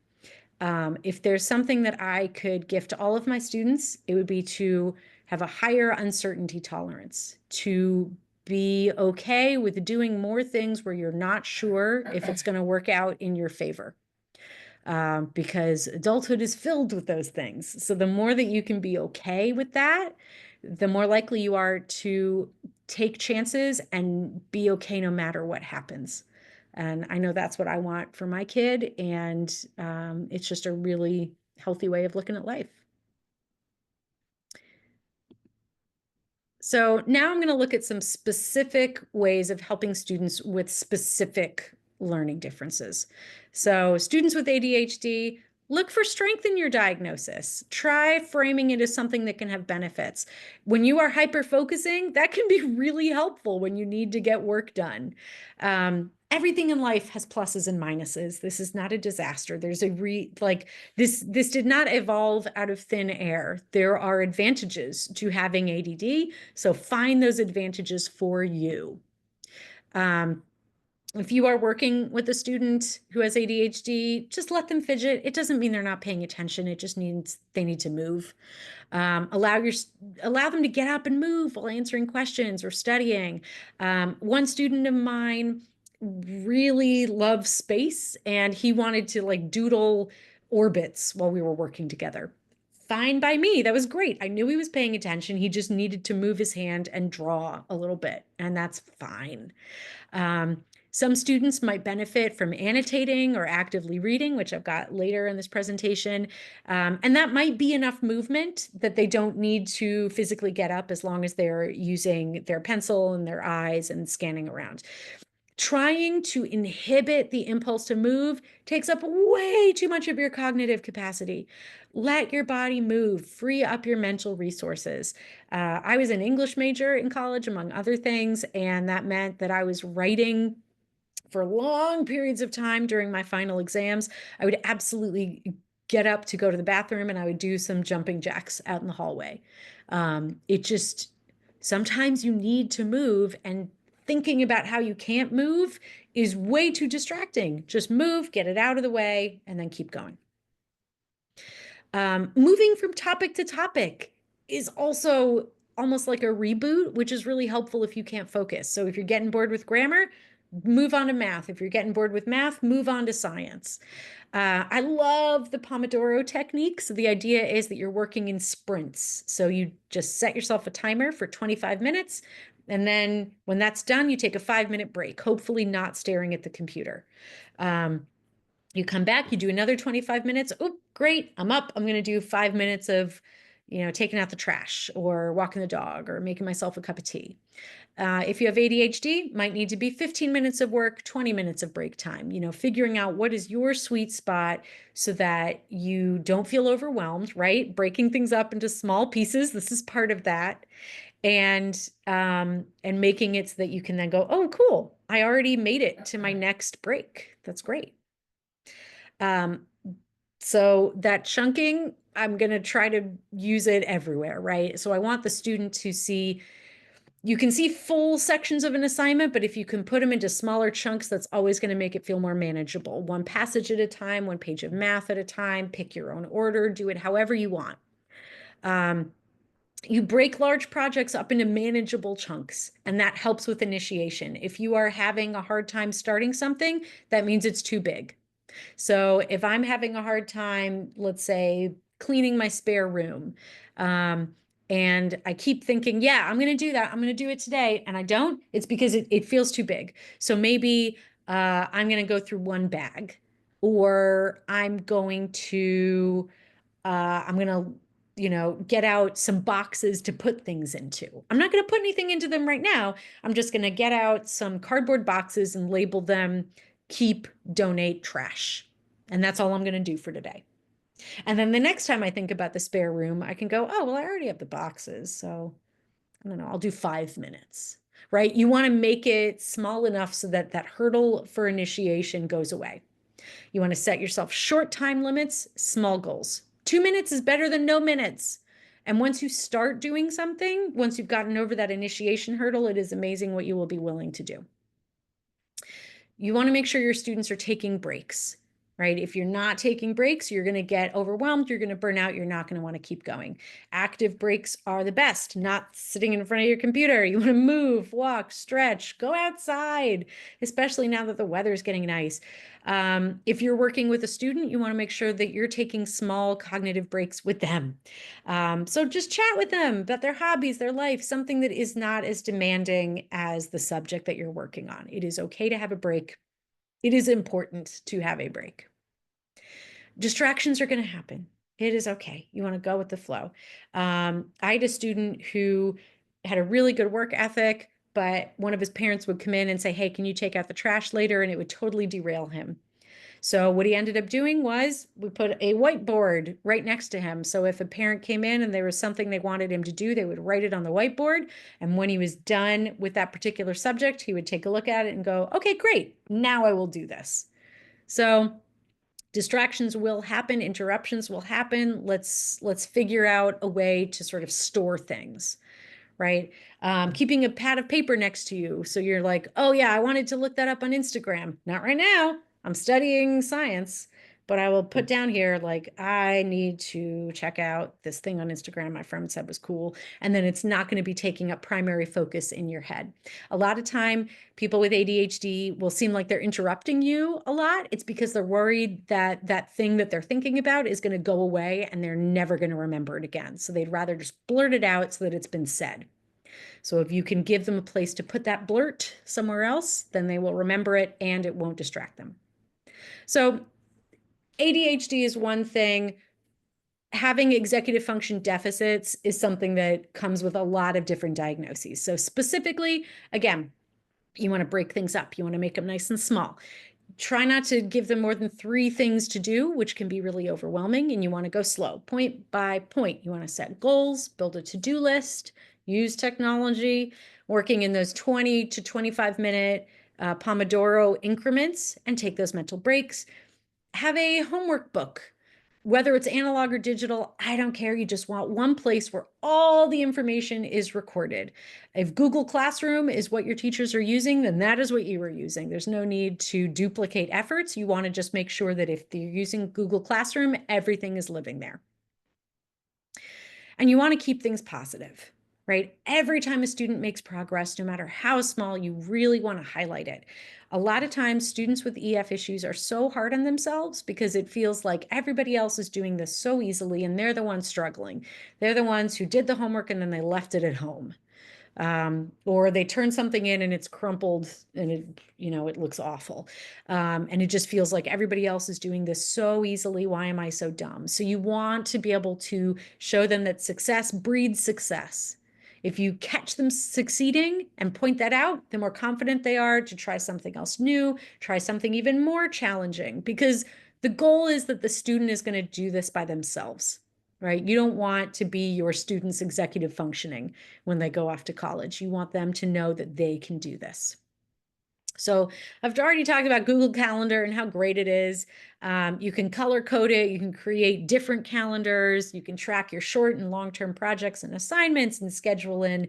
If there's something that I could gift to all of my students, it would be to have a higher uncertainty tolerance, to be okay with doing more things where you're not sure if it's going to work out in your favor. Because adulthood is filled with those things. So the more that you can be okay with that, the more likely you are to take chances and be okay no matter what happens. And I know that's what I want for my kid. And it's just a really healthy way of looking at life. So now I'm going to look at some specific ways of helping students with specific learning differences. So students with ADHD, look for strength in your diagnosis. Try framing it as something that can have benefits. When you are hyper-focusing, that can be really helpful when you need to get work done. Everything in life has pluses and minuses. This is not a disaster. There's this did not evolve out of thin air. There are advantages to having ADD, so find those advantages for you. If you are working with a student who has ADHD, just let them fidget. It doesn't mean they're not paying attention. It just means they need to move. Allow them to get up and move while answering questions or studying. One student of mine really loves space, and he wanted to like doodle orbits while we were working together. Fine by me. That was great. I knew he was paying attention. He just needed to move his hand and draw a little bit, and that's fine. Some students might benefit from annotating or actively reading, which I've got later in this presentation. And that might be enough movement that they don't need to physically get up as long as they're using their pencil and their eyes and scanning around. Trying to inhibit the impulse to move takes up way too much of your cognitive capacity. Let your body move, free up your mental resources. I was an English major in college, among other things, and that meant that I was writing for long periods of time during my final exams. I would absolutely get up to go to the bathroom, and I would do some jumping jacks out in the hallway. Sometimes you need to move, and thinking about how you can't move is way too distracting. Just move, get it out of the way, and then keep going. Moving from topic to topic is also almost like a reboot, which is really helpful if you can't focus. So if you're getting bored with grammar, move on to math. If you're getting bored with math, move on to science. I love the Pomodoro technique. So the idea is that you're working in sprints. So you just set yourself a timer for 25 minutes. And then when that's done, you take a 5-minute break, hopefully not staring at the computer. You come back, you do another 25 minutes. Oh, great. I'm up. I'm going to do 5 minutes of, taking out the trash or walking the dog or making myself a cup of tea. If you have ADHD, might need to be 15 minutes of work, 20 minutes of break time, figuring out what is your sweet spot so that you don't feel overwhelmed, right? Breaking things up into small pieces. This is part of that. And making it so that you can then go, oh, cool. I already made it to my next break. That's great. So that chunking, I'm going to try to use it everywhere, right? So I want the student to see, you can see full sections of an assignment, but if you can put them into smaller chunks, that's always going to make it feel more manageable. One passage at a time, one page of math at a time, pick your own order, do it however you want. You break large projects up into manageable chunks, and that helps with initiation. If you are having a hard time starting something, that means it's too big. So if I'm having a hard time, let's say, cleaning my spare room, and I keep thinking, yeah, I'm going to do that. I'm going to do it today. And I don't, it's because it feels too big. So maybe I'm going to go through one bag, or I'm going to, get out some boxes to put things into. I'm not going to put anything into them right now. I'm just going to get out some cardboard boxes and label them keep, donate, trash. And that's all I'm going to do for today. And then the next time I think about the spare room, I can go, oh, well, I already have the boxes. So I don't know, I'll do 5 minutes, right? You want to make it small enough so that that hurdle for initiation goes away. You want to set yourself short time limits, small goals. 2 minutes is better than no minutes. And once you start doing something, once you've gotten over that initiation hurdle, it is amazing what you will be willing to do. You want to make sure your students are taking breaks, right? If you're not taking breaks, you're going to get overwhelmed, you're going to burn out, you're not going to want to keep going. Active breaks are the best, not sitting in front of your computer. You want to move, walk, stretch, go outside, especially now that the weather is getting nice. If you're working with a student, you want to make sure that you're taking small cognitive breaks with them. So just chat with them about their hobbies, their life, something that is not as demanding as the subject that you're working on. It is okay to have a break. It is important to have a break. Distractions are going to happen. It is okay. You want to go with the flow. I had a student who had a really good work ethic, but one of his parents would come in and say, hey, can you take out the trash later? And it would totally derail him. So what he ended up doing was we put a whiteboard right next to him. So if a parent came in and there was something they wanted him to do, they would write it on the whiteboard. And when he was done with that particular subject, he would take a look at it and go, okay, great. Now I will do this. So distractions will happen, interruptions will happen. Let's figure out a way to sort of store things, right? Keeping a pad of paper next to you. So you're like, oh yeah, I wanted to look that up on Instagram. Not right now. I'm studying science, but I will put down here, like, I need to check out this thing on Instagram my friend said was cool. And then it's not going to be taking up primary focus in your head. A lot of time, people with ADHD will seem like they're interrupting you a lot. It's because they're worried that that thing that they're thinking about is going to go away and they're never going to remember it again. So they'd rather just blurt it out so that it's been said. So if you can give them a place to put that blurt somewhere else, then they will remember it and it won't distract them. So ADHD is one thing. Having executive function deficits is something that comes with a lot of different diagnoses. So specifically, again, you want to break things up. You want to make them nice and small. Try not to give them more than 3 things to do, which can be really overwhelming, and you want to go slow, point by point. You want to set goals, build a to-do list, use technology, working in those 20 to 25-minute Pomodoro increments, and take those mental breaks. Have a homework book. Whether it's analog or digital, I don't care. You just want one place where all the information is recorded. If Google Classroom is what your teachers are using, then that is what you are using. There's no need to duplicate efforts. You want to just make sure that if you're using Google Classroom, everything is living there. And you want to keep things positive, right? Every time a student makes progress, no matter how small, you really want to highlight it. A lot of times students with EF issues are so hard on themselves because it feels like everybody else is doing this so easily and they're the ones struggling. They're the ones who did the homework and then they left it at home. Or they turn something in and it's crumpled and it looks awful. And it just feels like everybody else is doing this so easily. Why am I so dumb? So you want to be able to show them that success breeds success. If you catch them succeeding and point that out, the more confident they are to try something else new, try something even more challenging, because the goal is that the student is going to do this by themselves, right? You don't want to be your student's executive functioning when they go off to college. You want them to know that they can do this. So I've already talked about Google Calendar and how great it is. You can color code it. You can create different calendars. You can track your short and long-term projects and assignments and schedule in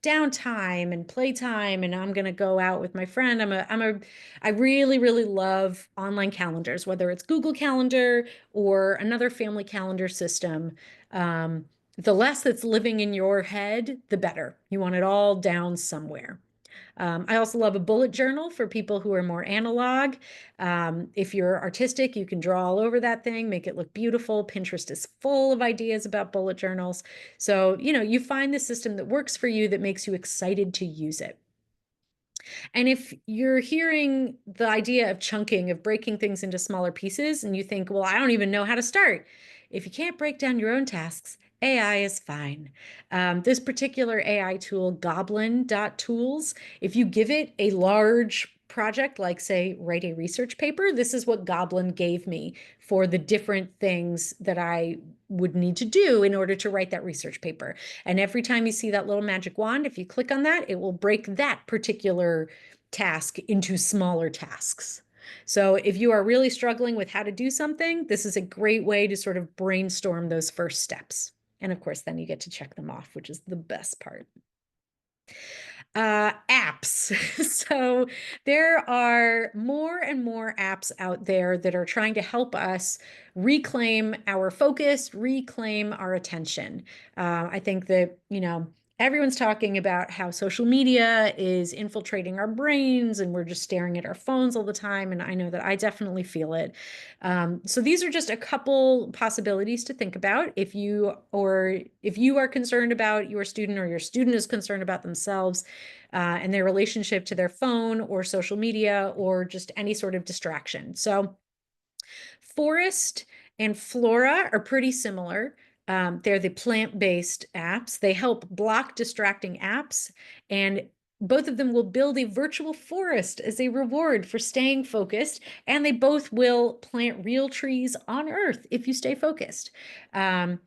downtime and playtime. And I'm going to go out with my friend. I really, really love online calendars, whether it's Google Calendar or another family calendar system. The less that's living in your head, the better. You want it all down somewhere. I also love a bullet journal for people who are more analog. If you're artistic, you can draw all over that thing, make it look beautiful. Pinterest is full of ideas about bullet journals. So, you find the system that works for you that makes you excited to use it. And if you're hearing the idea of chunking, of breaking things into smaller pieces, and you think, well, I don't even know how to start. If you can't break down your own tasks, AI is fine. This particular AI tool, Goblin.tools, if you give it a large project, like say, write a research paper, this is what Goblin gave me for the different things that I would need to do in order to write that research paper. And every time you see that little magic wand, if you click on that, it will break that particular task into smaller tasks. So if you are really struggling with how to do something, this is a great way to sort of brainstorm those first steps. And of course, then you get to check them off, which is the best part. Apps. So there are more and more apps out there that are trying to help us reclaim our focus, reclaim our attention. I think that, everyone's talking about how social media is infiltrating our brains and we're just staring at our phones all the time. And I know that I definitely feel it. So these are just a couple possibilities to think about if you are concerned about your student, or your student is concerned about themselves and their relationship to their phone or social media or just any sort of distraction. So Forest and Flora are pretty similar. They're the plant-based apps. They help block distracting apps, and both of them will build a virtual forest as a reward for staying focused, and they both will plant real trees on Earth if you stay focused. So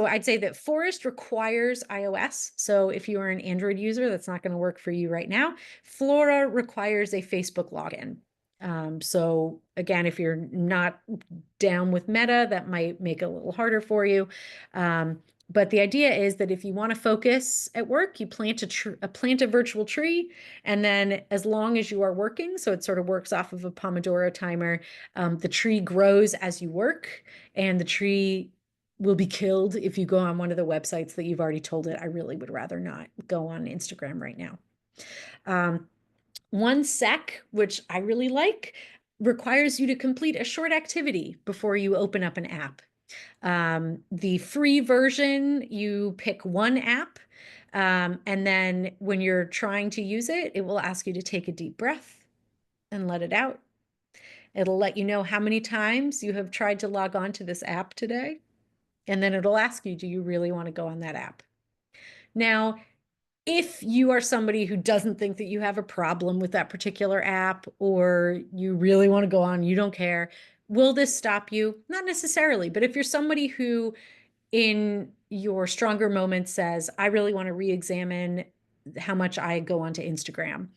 I'd say that Forest requires iOS. So if you are an Android user, that's not going to work for you right now. Flora requires a Facebook login. So again, if you're not down with Meta, that might make it a little harder for you. But the idea is that if you want to focus at work, you plant a virtual tree, and then as long as you are working, so it sort of works off of a Pomodoro timer, the tree grows as you work, and the tree will be killed if you go on one of the websites that you've already told it, I really would rather not go on Instagram right now. 1Sec, which I really like, requires you to complete a short activity before you open up an app. The free version, you pick one app, and then when you're trying to use it, it will ask you to take a deep breath and let it out. It'll let you know how many times you have tried to log on to this app today. And then it'll ask you, do you really want to go on that app? Now, if you are somebody who doesn't think that you have a problem with that particular app, or you really want to go on, you don't care, will this stop you? Not necessarily, but if you're somebody who in your stronger moments says, I really want to re-examine how much I go onto Instagram,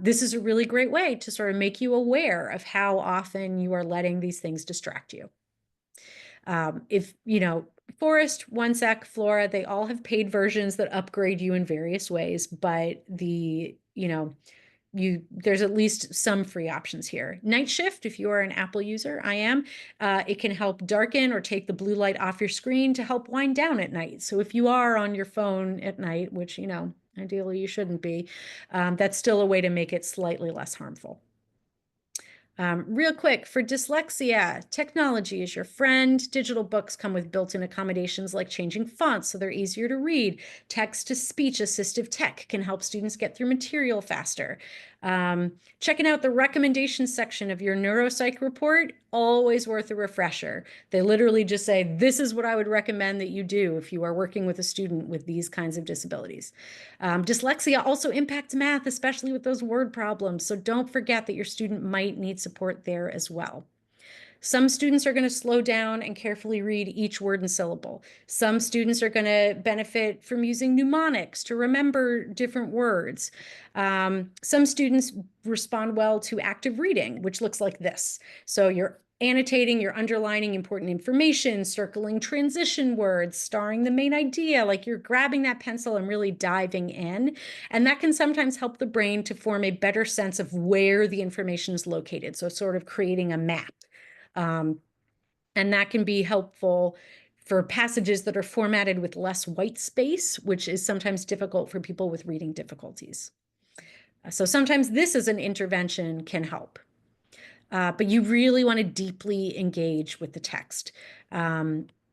this is a really great way to sort of make you aware of how often you are letting these things distract you. If, Forest, 1Sec, Flora, they all have paid versions that upgrade you in various ways, but there's at least some free options here. Night Shift, if you are an Apple user, I am, it can help darken or take the blue light off your screen to help wind down at night. So if you are on your phone at night, which, ideally you shouldn't be, that's still a way to make it slightly less harmful. Real quick, for dyslexia, technology is your friend. Digital books come with built-in accommodations like changing fonts so they're easier to read. Text-to-speech assistive tech can help students get through material faster. Checking out the recommendations section of your neuropsych report, always worth a refresher. They literally just say, this is what I would recommend that you do if you are working with a student with these kinds of disabilities. Dyslexia also impacts math, especially with those word problems. So don't forget that your student might need support there as well. Some students are going to slow down and carefully read each word and syllable. Some students are going to benefit from using mnemonics to remember different words. Some students respond well to active reading, which looks like this. So you're annotating, you're underlining important information, circling transition words, starring the main idea, like you're grabbing that pencil and really diving in. And that can sometimes help the brain to form a better sense of where the information is located. So sort of creating a map. And that can be helpful for passages that are formatted with less white space, which is sometimes difficult for people with reading difficulties. So sometimes this as an intervention can help. But you really want to deeply engage with the text.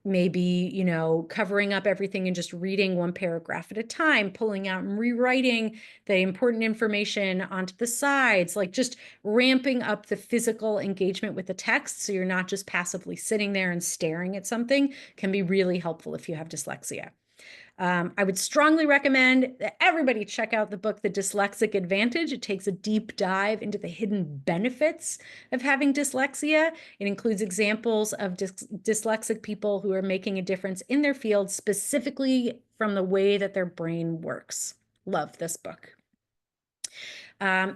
Maybe, covering up everything and just reading one paragraph at a time, pulling out and rewriting the important information onto the sides, like just ramping up the physical engagement with the text so you're not just passively sitting there and staring at something can be really helpful if you have dyslexia. I would strongly recommend that everybody check out the book, The Dyslexic Advantage. It takes a deep dive into the hidden benefits of having dyslexia. It includes examples of dyslexic people who are making a difference in their field, specifically from the way that their brain works. Love this book.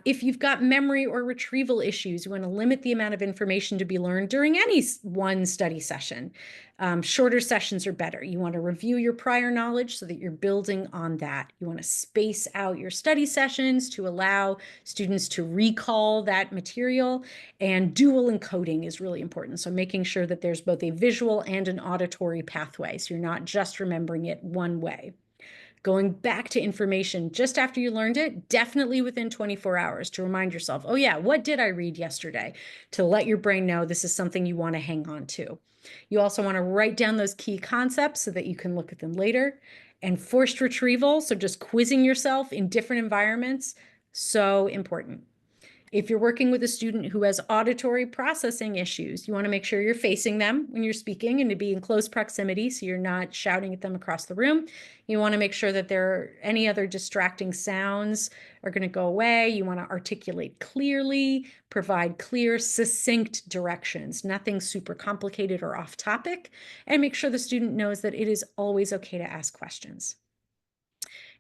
If you've got memory or retrieval issues, you want to limit the amount of information to be learned during any one study session. Shorter sessions are better. You want to review your prior knowledge so that you're building on that. You want to space out your study sessions to allow students to recall that material. And dual encoding is really important. So making sure that there's both a visual and an auditory pathway. So you're not just remembering it one way. Going back to information just after you learned it, definitely within 24 hours to remind yourself, oh yeah, what did I read yesterday? To let your brain know this is something you want to hang on to. You also want to write down those key concepts so that you can look at them later. And forced retrieval, so just quizzing yourself in different environments, so important. If you're working with a student who has auditory processing issues, you want to make sure you're facing them when you're speaking and to be in close proximity so you're not shouting at them across the room. You want to make sure that any other distracting sounds are going to go away. You want to articulate clearly, provide clear, succinct directions, nothing super complicated or off topic, and make sure the student knows that it is always okay to ask questions.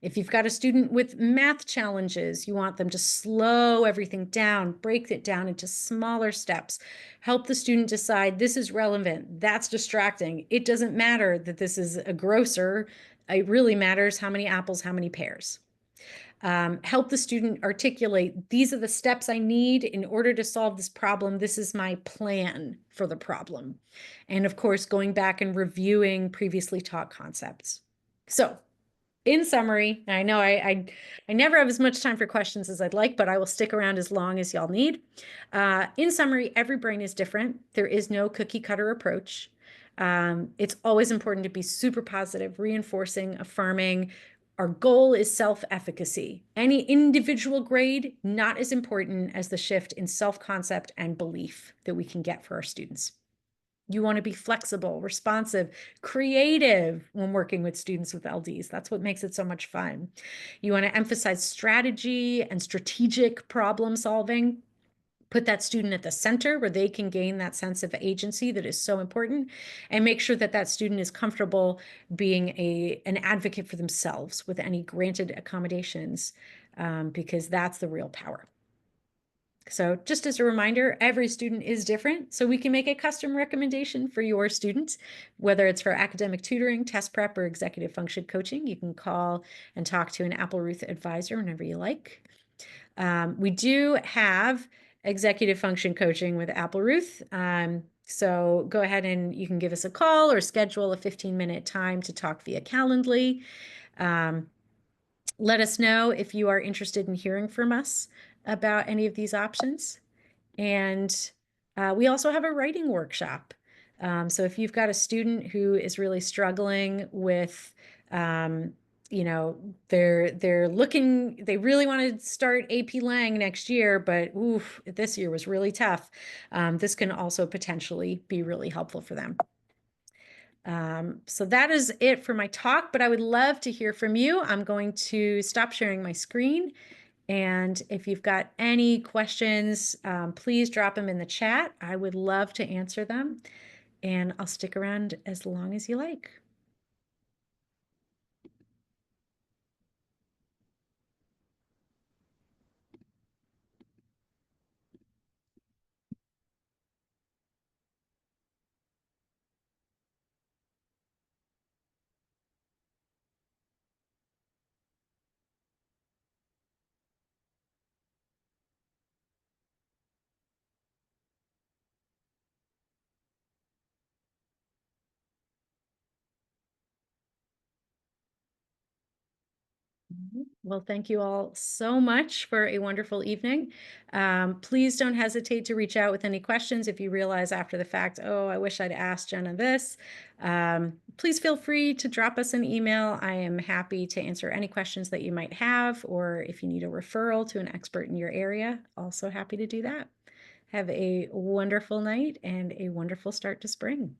If you've got a student with math challenges, you want them to slow everything down, break it down into smaller steps, help the student decide this is relevant, that's distracting. It doesn't matter that this is a grocer. It really matters how many apples, how many pears. Help the student articulate, these are the steps I need in order to solve this problem. This is my plan for the problem. And of course, going back and reviewing previously taught concepts. So in summary, I know I never have as much time for questions as I'd like, but I will stick around as long as y'all need. In summary, every brain is different. There is no cookie cutter approach. It's always important to be super positive, reinforcing, affirming. Our goal is self-efficacy. Any individual grade, not as important as the shift in self-concept and belief that we can get for our students. You want to be flexible, responsive, creative when working with students with LDs. That's what makes it so much fun. You want to emphasize strategy and strategic problem solving. Put that student at the center where they can gain that sense of agency that is so important, and make sure that that student is comfortable being an advocate for themselves with any granted accommodations, because that's the real power. So just as a reminder, every student is different, so we can make a custom recommendation for your student, whether it's for academic tutoring, test prep, or executive function coaching. You can call and talk to an Apple Ruth advisor whenever you like. We do have executive function coaching with Apple Ruth. So go ahead and you can give us a call or schedule a 15-minute time to talk via Calendly. Let us know if you are interested in hearing from us about any of these options. And we also have a writing workshop. So if you've got a student who is really struggling with, um, they're looking, they really want to start AP Lang next year, but oof, this year was really tough. This can also potentially be really helpful for them. So that is it for my talk, but I would love to hear from you. I'm going to stop sharing my screen. And if you've got any questions, please drop them in the chat. I would love to answer them. And I'll stick around as long as you like. Well, thank you all so much for a wonderful evening. Please don't hesitate to reach out with any questions if you realize after the fact, oh, I wish I'd asked Jenna this. Please feel free to drop us an email. I am happy to answer any questions that you might have, or if you need a referral to an expert in your area, also happy to do that. Have a wonderful night and a wonderful start to spring.